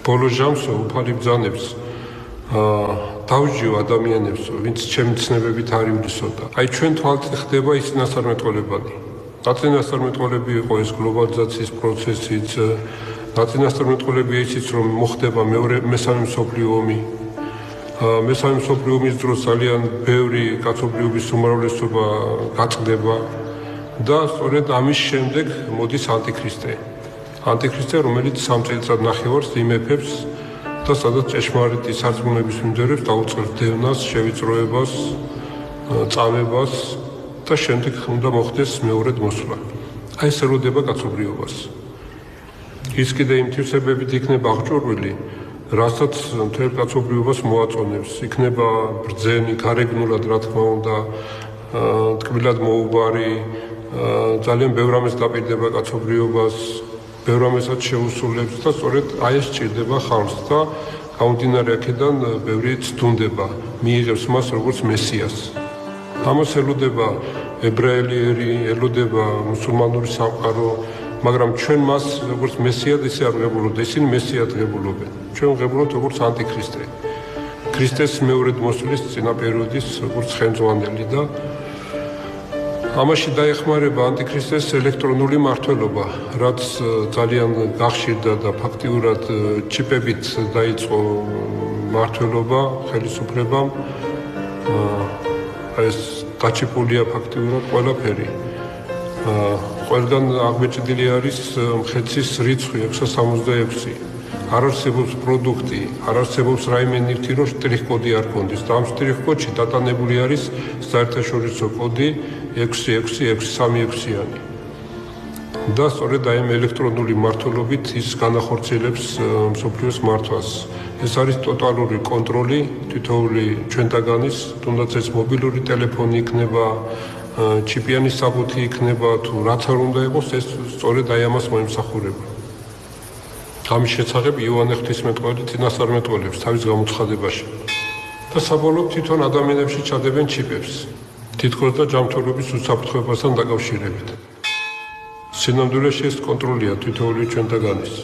ბოლო ჟამს უფალი ბრძანებს დავსჯიო ადამიანებს, ვინც ჩემი ცნებებით არ ივლისოდა. აი ჩვენ თვალთ ხდება ის წინასწარმეტყველებანი. ნაწინასწარმეტყველები იყო ეს გლობალიზაციის პროცესიც, ნაწინასწარმეტყველები ისიც რომ მოხდება მესამე მსოფლიო ომი. მესამე მსოფლიო ომის დროს ძალიან ბევრი კაცობრიობის უმრავლესობა გაწყდება და სწორედ ამის შემდეგ მოდის ანტიქრისტე. ანტიქრისტე, რომელიც 3 წელიწად ნახევარს იმეფებს და სადაც ჭეშმარიტი სარწმუნოების მიმდევრებს დაუწყებს დევნას, შევიწროებას, წამებას და შემდეგ უნდა მოხდეს მეორედ მოსვლა. აი ეს ელოდება კაცობრიობას. ის კიდე იმ თვისებებით იქნება აღჭურვილი, რასაც მთელ კაცობრიობას მოაწონებს. იქნება ბრძენი, გარეგნულად რა თქმა უნდა, ტკბილად მოუბარი, ძალიან ბევრ რამეს დაპირდება კაცობრიობას, ბევრ რამესაც შეუსრულებს და სწორედ აი ეს სჭირდება ხალხს და გამომდინარე აქედან ბევრი ცდუნდება, მიიღებს მას როგორც მესიას. ამას ელოდება ებრაელი, ელოდება მუსულმანური სამყარო, მაგრამ ჩვენ მას როგორც მესიად ისე არ ვღებულობთ, ისინი მესიად ღებულობენ. ჩვენ ვღებულობთ როგორც ანტიქრისტე. ქრისტეს მეორედ მოსვლის წინა პერიოდის როგორც ხელმძღვანელი და ამაში დაეხმარება ანტიქრისტეს ელექტრონული მმართველობა, რაც ძალიან გახშირდა და ფაქტიურად ჩიპებით დაიწყო მმართველობა ხელისუფლებამ. ეს დაჩიპულია ფაქტიურად ყველაფერი. ყველგან აღბეჭდილი არის მხეცის რიცხვი 666. არ არსებობს პროდუქტი, არ არსებობს რაიმე ნივთი, რომ შტრიხ-კოდი არ ქონდეს. და ამ შტრიხ-კოდში დატანებული არის საერთაშორისო კოდი 66636-იანი. და სწორედ აი ამ ელექტრონული მმართველობით ის განახორციელებს მსოფლიოს მართვას. ეს არის ტოტალური კონტროლი თითოეული ჩვენთაგანის, თუნდაც ეს მობილური ტელეფონი იქნება, ჩიპიანი საბუთი იქნება, თუ რაც არ უნდა იყოს, ეს სწორედ აი ამას მოემსახურება. ამის შესახებ იოანე ღვთისმეტყველი წინასწარმეტყველებს თავის გამოცხადებაში. და საბოლოოდ თვითონ ადამიანებში ჩადებენ ჩიპებს, თითქოს და ჯანმრთელობის უსაფრთხოებასთან დაკავშირებით. სინამდვილეში ეს კონტროლია თითოეული ჩვენთაგანის.